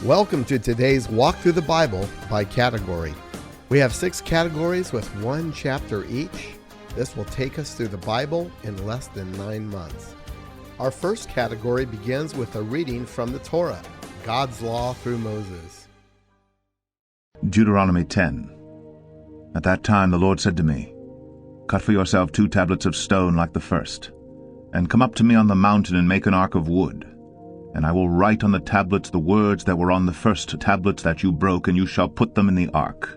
Welcome to today's Walk Through the Bible by category. We have 6 categories with 1 chapter each. This will take us through the Bible in less than 9 months. Our first category begins with a reading from the Torah, God's law through Moses. Deuteronomy 10. At that time the Lord said to me, Cut for yourself 2 tablets of stone like the first, and come up to me on the mountain and make an ark of wood. And I will write on the tablets the words that were on the first tablets that you broke, and you shall put them in the ark.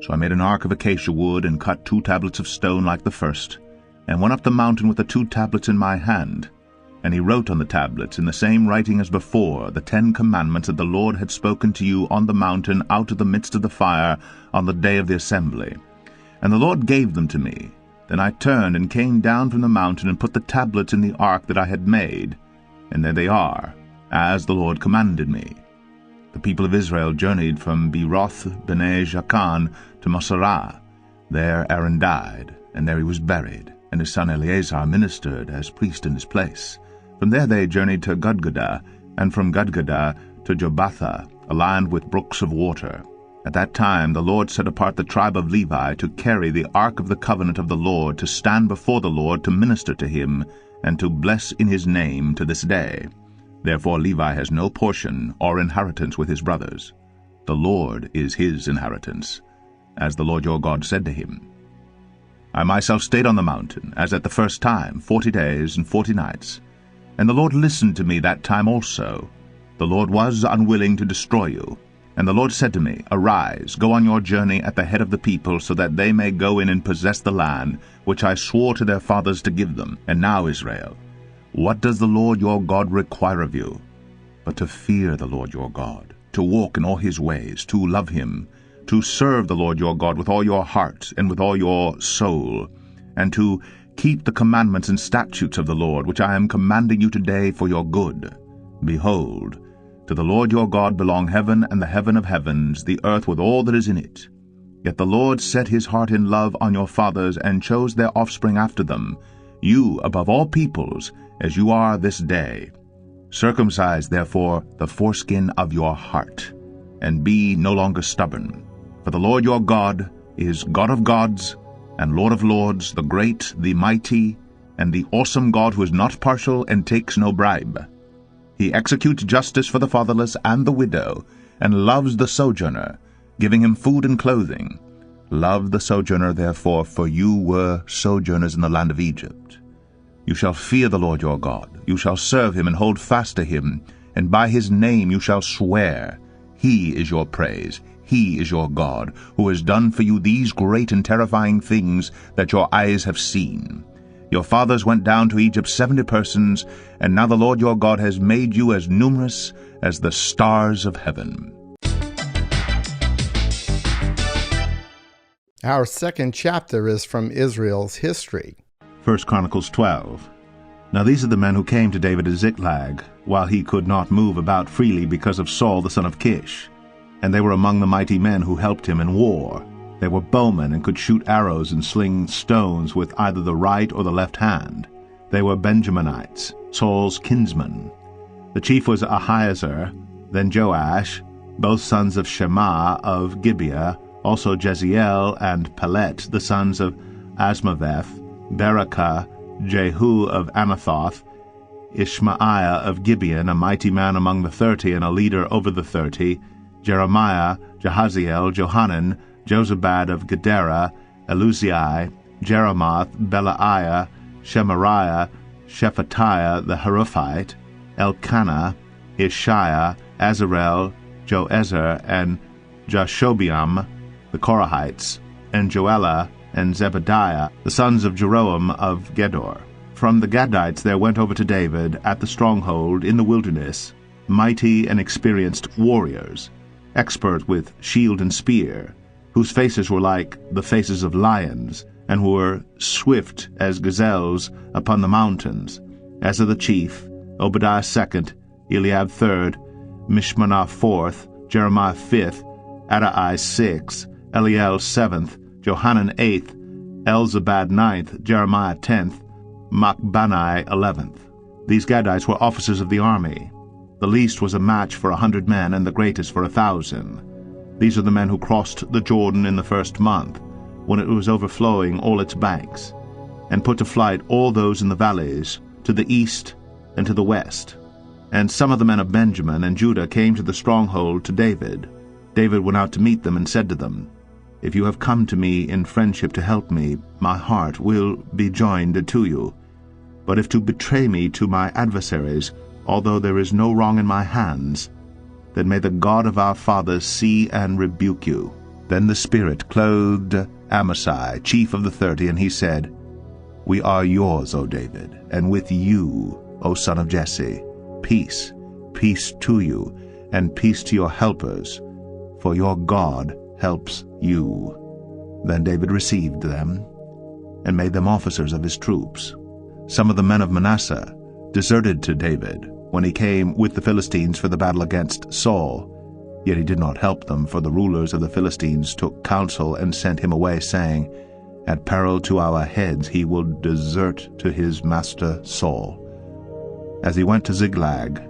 So I made an ark of acacia wood, and cut 2 tablets of stone like the first, and went up the mountain with the 2 tablets in my hand. And he wrote on the tablets, in the same writing as before, the 10 commandments that the Lord had spoken to you on the mountain out of the midst of the fire on the day of the assembly. And the Lord gave them to me. Then I turned and came down from the mountain and put the tablets in the ark that I had made. And there they are, as the Lord commanded me. The people of Israel journeyed from Beeroth Bene Jaakan to Moserah. There Aaron died, and there he was buried, and his son Eleazar ministered as priest in his place. From there they journeyed to Gudgodah, and from Gudgodah to Jobatha, a land with brooks of water. At that time the Lord set apart the tribe of Levi to carry the ark of the covenant of the Lord, to stand before the Lord, to minister to him, and to bless in his name to this day. Therefore Levi has no portion or inheritance with his brothers. The Lord is his inheritance, as the Lord your God said to him. I myself stayed on the mountain, as at the first time, 40 days and 40 nights. And the Lord listened to me that time also. The Lord was unwilling to destroy you. And the Lord said to me, Arise, go on your journey at the head of the people, so that they may go in and possess the land, which I swore to their fathers to give them. And now, Israel, what does the Lord your God require of you? But to fear the Lord your God, to walk in all his ways, to love him, to serve the Lord your God with all your heart and with all your soul, and to keep the commandments and statutes of the Lord, which I am commanding you today for your good. Behold, to the Lord your God belong heaven and the heaven of heavens, the earth with all that is in it. Yet the Lord set his heart in love on your fathers, and chose their offspring after them, you above all peoples, as you are this day. Circumcise therefore the foreskin of your heart, and be no longer stubborn. For the Lord your God is God of gods, and Lord of lords, the great, the mighty, and the awesome God, who is not partial and takes no bribe. He executes justice for the fatherless and the widow, and loves the sojourner, giving him food and clothing. Love the sojourner, therefore, for you were sojourners in the land of Egypt. You shall fear the Lord your God. You shall serve him and hold fast to him, and by his name you shall swear. He is your praise. He is your God, who has done for you these great and terrifying things that your eyes have seen. Your fathers went down to Egypt 70 persons, and now the Lord your God has made you as numerous as the stars of heaven. Our second chapter is from Israel's history. 1 Chronicles 12. Now these are the men who came to David at Ziklag, while he could not move about freely because of Saul the son of Kish. And they were among the mighty men who helped him in war. They were bowmen and could shoot arrows and sling stones with either the right or the left hand. They were Benjaminites, Saul's kinsmen. The chief was Ahiezer, then Joash, both sons of Shema of Gibeah, also Jeziel and Pelet, the sons of Asmaveth, Berakah, Jehu of Anathoth, Ishmaiah of Gibeon, a mighty man among the 30 and a leader over the 30, Jeremiah, Jahaziel, Johanan, Jozabad of Gedera, Eluzai, Jeremoth, Belaiah, Shemariah, Shephatiah the Haruphite, Elkanah, Ishiah, Azarel, Joezer, and Jashobeam, the Korahites, and Joelah, and Zebediah, the sons of Jeroam of Gedor. From the Gadites there went over to David at the stronghold in the wilderness mighty and experienced warriors, expert with shield and spear, whose faces were like the faces of lions, and who were swift as gazelles upon the mountains, as are the chief, Obadiah second, Eliab third, Mishmanah fourth, Jeremiah fifth, Adai sixth, Eliel seventh, Johanan eighth, Elzabad ninth, Jeremiah 10th, Machbanai 11th. These Gadites were officers of the army. The least was a match for 100 men, and the greatest for 1,000. These are the men who crossed the Jordan in the first month, when it was overflowing all its banks, and put to flight all those in the valleys, to the east and to the west. And some of the men of Benjamin and Judah came to the stronghold to David. David went out to meet them and said to them, "If you have come to me in friendship to help me, my heart will be joined to you. But if to betray me to my adversaries, although there is no wrong in my hands, then may the God of our fathers see and rebuke you." Then the Spirit clothed Amasai, chief of the 30, and he said, "We are yours, O David, and with you, O son of Jesse. Peace, peace to you, and peace to your helpers, for your God helps you." Then David received them, and made them officers of his troops. Some of the men of Manasseh deserted to David when he came with the Philistines for the battle against Saul. Yet he did not help them, for the rulers of the Philistines took counsel and sent him away, saying, "At peril to our heads he will desert to his master Saul." As he went to Ziklag,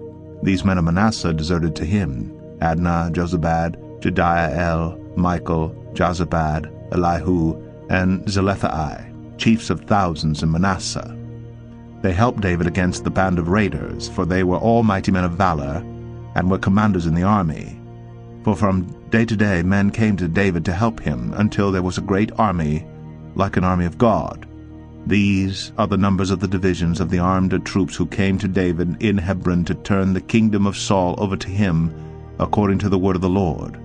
these men of Manasseh deserted to him: Adnah, Jozabad, Jediael, Michael, Jozabad, Elihu, and Zelephai, chiefs of thousands in Manasseh. They helped David against the band of raiders, for they were all mighty men of valor, and were commanders in the army. For from day to day men came to David to help him, until there was a great army, like an army of God. These are the numbers of the divisions of the armed troops who came to David in Hebron to turn the kingdom of Saul over to him, according to the word of the Lord.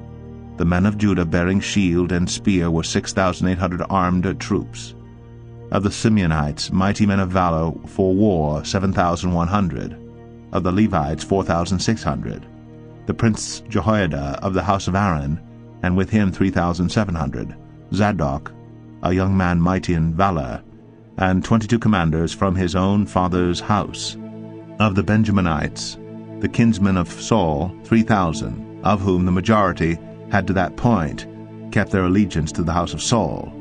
The men of Judah bearing shield and spear were 6,800 armed troops. Of the Simeonites, mighty men of valor for war, 7,100. Of the Levites, 4,600. The prince Jehoiada of the house of Aaron, and with him 3,700. Zadok, a young man mighty in valor, and 22 commanders from his own father's house. Of the Benjaminites, the kinsmen of Saul, 3,000, of whom the majority had to that point kept their allegiance to the house of Saul.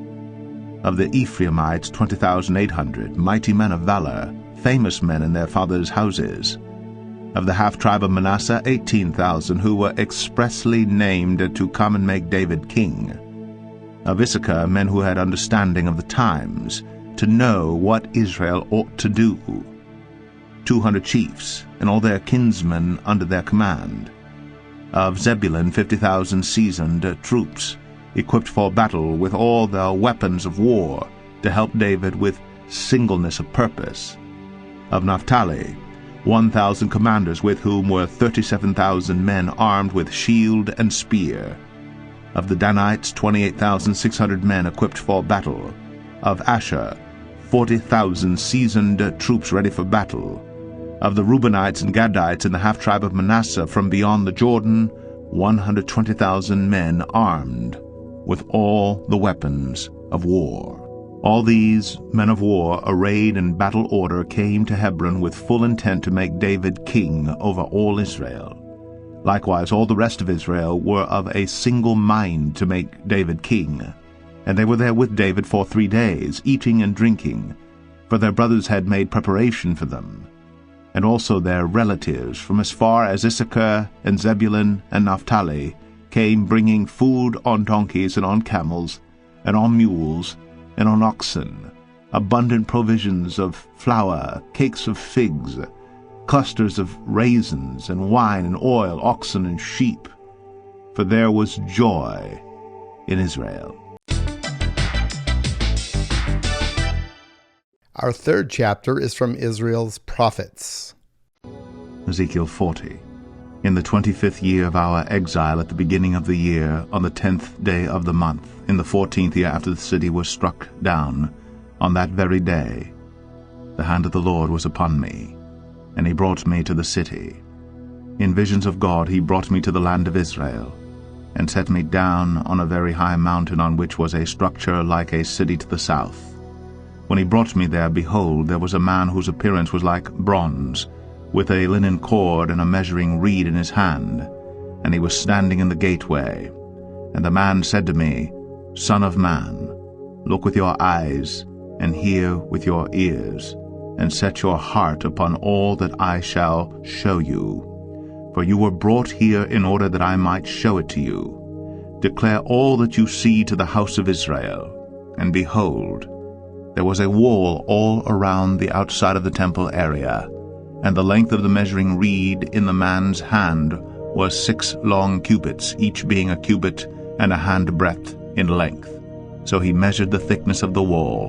Of the Ephraimites, 20,800, mighty men of valor, famous men in their fathers' houses. Of the half-tribe of Manasseh, 18,000, who were expressly named to come and make David king. Of Issachar, men who had understanding of the times, to know what Israel ought to do. 200 chiefs, and all their kinsmen under their command. Of Zebulun, 50,000 seasoned troops, equipped for battle with all the weapons of war, to help David with singleness of purpose. Of Naphtali, 1,000 commanders, with whom were 37,000 men armed with shield and spear. Of the Danites, 28,600 men equipped for battle. Of Asher, 40,000 seasoned troops ready for battle. Of the Reubenites and Gadites in the half-tribe of Manasseh from beyond the Jordan, 120,000 men armed with all the weapons of war. All these men of war, arrayed in battle order, came to Hebron with full intent to make David king over all Israel. Likewise all the rest of Israel were of a single mind to make David king. And they were there with David for 3 days, eating and drinking, for their brothers had made preparation for them. And also their relatives from as far as Issachar and Zebulun and Naphtali came, bringing food on donkeys and on camels and on mules and on oxen, abundant provisions of flour, cakes of figs, clusters of raisins, and wine and oil, oxen and sheep. For there was joy in Israel. Our third chapter is from Israel's prophets. Ezekiel 40. In the 25th year of our exile, at the beginning of the year, on the 10th day of the month, in the 14th year after the city was struck down, on that very day, the hand of the Lord was upon me, and he brought me to the city. In visions of God he brought me to the land of Israel, and set me down on a very high mountain, on which was a structure like a city to the south. When he brought me there, behold, there was a man whose appearance was like bronze, with a linen cord and a measuring reed in his hand, and he was standing in the gateway. And the man said to me, Son of man, look with your eyes, and hear with your ears, and set your heart upon all that I shall show you. For you were brought here in order that I might show it to you. Declare all that you see to the house of Israel. And behold, there was a wall all around the outside of the temple area, and the length of the measuring reed in the man's hand was 6 long cubits, each being a cubit and a handbreadth in length. So he measured the thickness of the wall,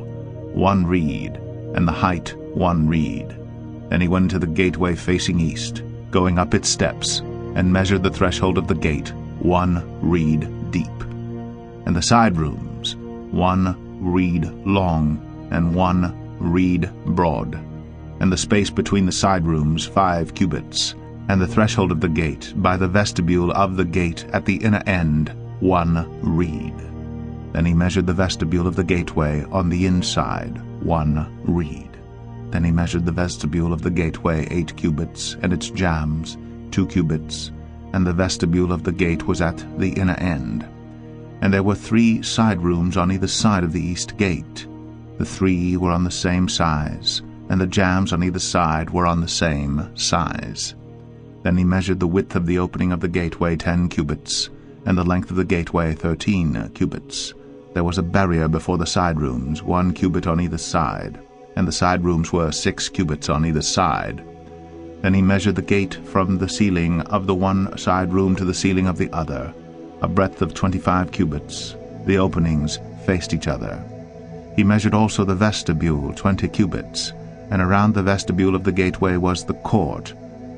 1 reed, and the height 1 reed. Then he went to the gateway facing east, going up its steps, and measured the threshold of the gate 1 reed deep. And the side rooms 1 reed long, and 1 reed broad. And the space between the side rooms 5 cubits, and the threshold of the gate by the vestibule of the gate at the inner end 1 reed. Then he measured the vestibule of the gateway on the inside 1 reed. Then he measured the vestibule of the gateway 8 cubits, and its jambs 2 cubits, and the vestibule of the gate was at the inner end. And there were 3 side rooms on either side of the east gate. The 3 were on the same size, and the jambs on either side were on the same size. Then he measured the width of the opening of the gateway 10 cubits, and the length of the gateway 13 cubits. There was a barrier before the side rooms, 1 cubit on either side, and the side rooms were 6 cubits on either side. Then he measured the gate from the ceiling of the one side room to the ceiling of the other, a breadth of 25 cubits. The openings faced each other. He measured also the vestibule 20 cubits, and around the vestibule of the gateway was the court.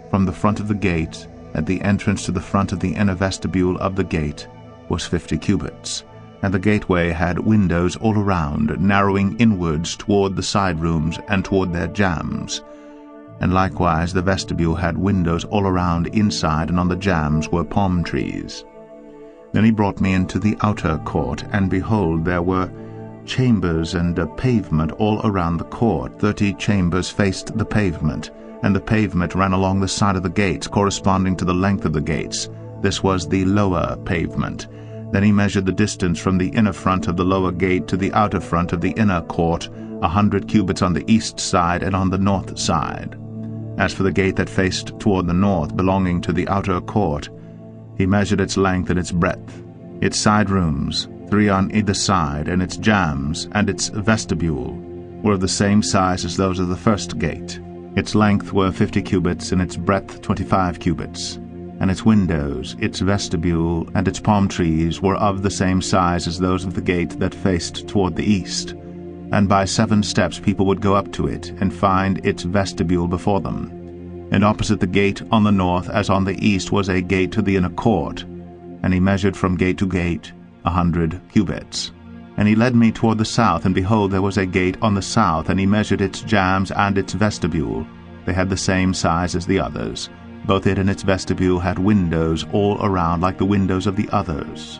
From the front of the gate, at the entrance to the front of the inner vestibule of the gate, was 50 cubits. And the gateway had windows all around, narrowing inwards toward the side rooms and toward their jambs. And likewise the vestibule had windows all around inside, and on the jambs were palm trees. Then he brought me into the outer court, and behold, there were chambers and a pavement all around the court. 30 chambers faced the pavement, and the pavement ran along the side of the gates, corresponding to the length of the gates. This was the lower pavement. Then he measured the distance from the inner front of the lower gate to the outer front of the inner court, 100 cubits on the east side and on the north side. As for the gate that faced toward the north, belonging to the outer court, he measured its length and its breadth, its side rooms, 3 on either side, and its jambs and its vestibule were of the same size as those of the first gate. Its length were 50 cubits, and its breadth 25 cubits. And its windows, its vestibule, and its palm trees were of the same size as those of the gate that faced toward the east. And by 7 steps people would go up to it, and find its vestibule before them. And opposite the gate on the north as on the east was a gate to the inner court. And he measured from gate to gate 100 cubits. And he led me toward the south, and behold, there was a gate on the south, and he measured its jambs and its vestibule. They had the same size as the others. Both it and its vestibule had windows all around like the windows of the others.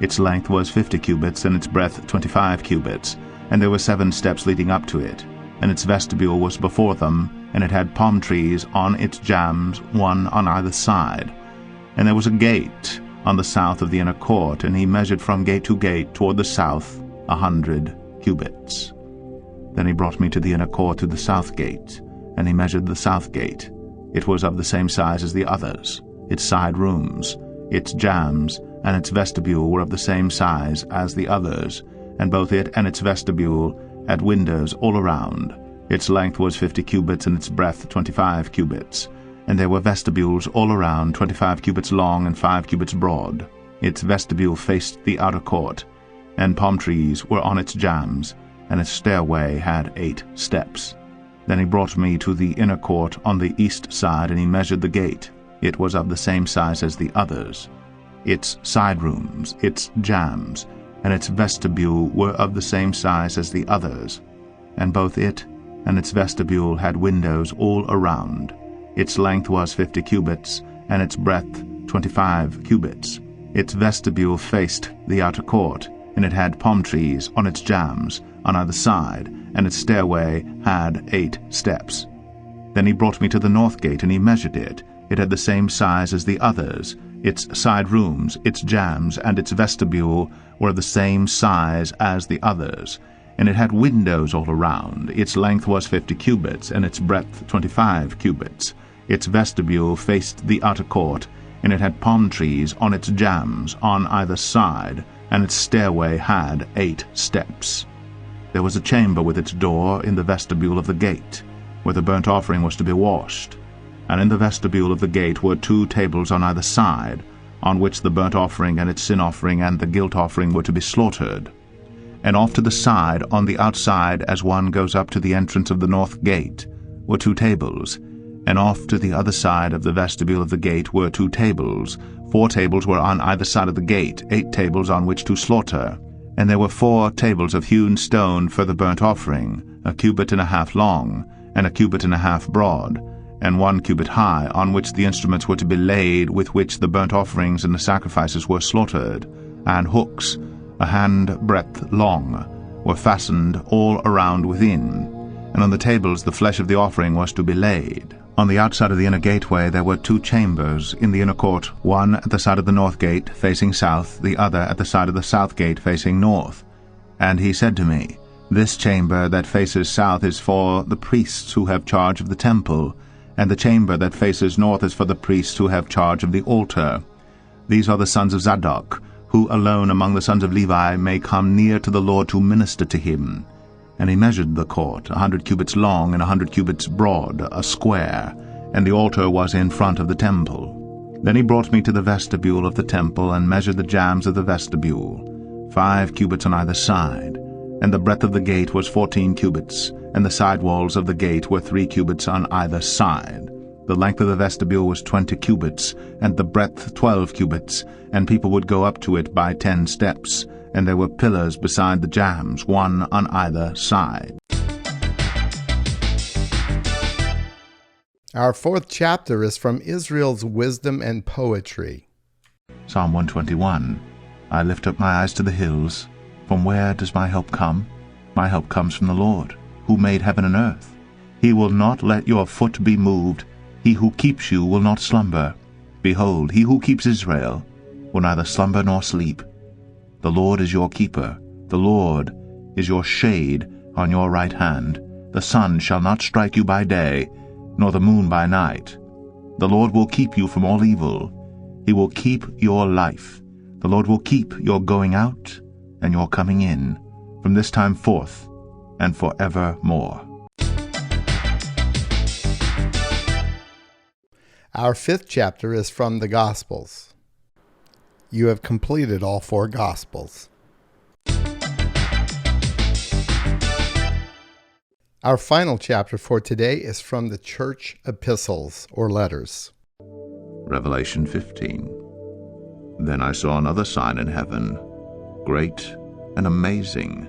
Its length was 50 cubits, and its breadth 25 cubits, and there were 7 steps leading up to it. And its vestibule was before them, and it had palm trees on its jambs, 1 on either side. And there was a gate on the south of the inner court, and he measured from gate to gate toward the south 100 cubits. Then he brought me to the inner court to the south gate, and he measured the south gate. It was of the same size as the others. Its side rooms, its jambs, and its vestibule were of the same size as the others, and both it and its vestibule had windows all around. Its length was 50 cubits, and its breadth 25 cubits. And there were vestibules all around, 25 cubits long and 5 cubits broad. Its vestibule faced the outer court, and palm trees were on its jambs, and its stairway had 8 steps. Then he brought me to the inner court on the east side, and he measured the gate. It was of the same size as the others. Its side rooms, its jambs, and its vestibule were of the same size as the others. And both it and its vestibule had windows all around. Its length was 50 cubits, and its breadth 25 cubits. Its vestibule faced the outer court, and it had palm trees on its jambs on either side, and its stairway had 8 steps. Then he brought me to the north gate, and he measured it. It had the same size as the others. Its side rooms, its jambs, and its vestibule were of the same size as the others, and it had windows all around. Its length was 50 cubits, and its breadth 25 cubits. Its vestibule faced the outer court, and it had palm trees on its jambs on either side, and its stairway had 8 steps. There was a chamber with its door in the vestibule of the gate, where the burnt offering was to be washed. And in the vestibule of the gate were 2 tables on either side, on which the burnt offering and its sin offering and the guilt offering were to be slaughtered. And off to the side, on the outside, as one goes up to the entrance of the north gate, were 2 tables, and off to the other side of the vestibule of the gate were 2 tables. 4 tables were on either side of the gate, 8 tables on which to slaughter. And there were 4 tables of hewn stone for the burnt offering, 1.5 cubits long, and 1.5 cubits broad, and 1 cubit high, on which the instruments were to be laid with which the burnt offerings and the sacrifices were slaughtered, and hooks, 1 handbreadth long, were fastened all around within, and on the tables the flesh of the offering was to be laid. On the outside of the inner gateway there were 2 chambers in the inner court, one at the side of the north gate facing south, the other at the side of the south gate facing north. And he said to me, This chamber that faces south is for the priests who have charge of the temple, and the chamber that faces north is for the priests who have charge of the altar. These are the sons of Zadok, who alone among the sons of Levi may come near to the Lord to minister to him. And he measured the court, 100 cubits long and 100 cubits broad, a square, and the altar was in front of the temple. Then he brought me to the vestibule of the temple, and measured the jambs of the vestibule, 5 cubits on either side, and the breadth of the gate was 14 cubits, and the side walls of the gate were 3 cubits on either side. The length of the vestibule was 20 cubits, and the breadth 12 cubits, and people would go up to it by 10 steps, and there were pillars beside the jambs, 1 on either side. Our 4th chapter is from Israel's wisdom and poetry. Psalm 121. I lift up my eyes to the hills. From where does my help come? My help comes from the Lord, who made heaven and earth. He will not let your foot be moved. He who keeps you will not slumber. Behold, he who keeps Israel will neither slumber nor sleep. The Lord is your keeper. The Lord is your shade on your right hand. The sun shall not strike you by day, nor the moon by night. The Lord will keep you from all evil. He will keep your life. The Lord will keep your going out and your coming in, from this time forth and forevermore. Our 5th chapter is from the Gospels. You have completed all 4 Gospels. Our final chapter for today is from the church epistles, or letters. Revelation 15. Then I saw another sign in heaven, great and amazing,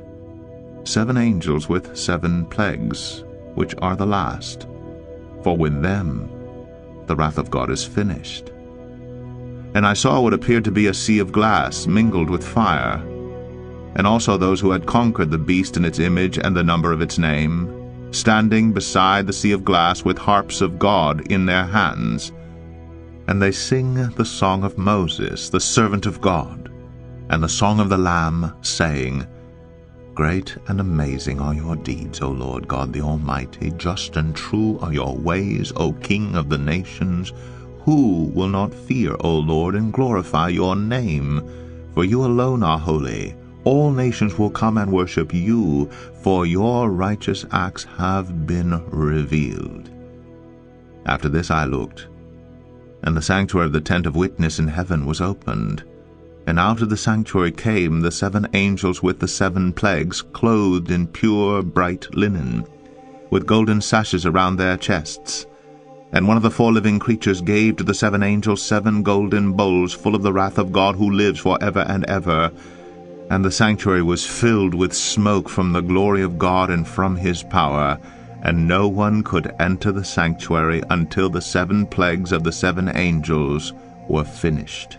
7 angels with 7 plagues, which are the last. For with them the wrath of God is finished. And I saw what appeared to be a sea of glass mingled with fire, and also those who had conquered the beast and its image and the number of its name, standing beside the sea of glass with harps of God in their hands. And they sing the song of Moses, the servant of God, and the song of the Lamb, saying, Great and amazing are your deeds, O Lord God the Almighty. Just and true are your ways, O King of the nations. Who will not fear, O Lord, and glorify your name? For you alone are holy. All nations will come and worship you, for your righteous acts have been revealed. After this I looked, and the sanctuary of the tent of witness in heaven was opened. And out of the sanctuary came the 7 angels with the 7 plagues, clothed in pure bright linen, with golden sashes around their chests. And one of the 4 living creatures gave to the 7 angels 7 golden bowls full of the wrath of God who lives for ever and ever. And the sanctuary was filled with smoke from the glory of God and from his power, and no one could enter the sanctuary until the 7 plagues of the 7 angels were finished.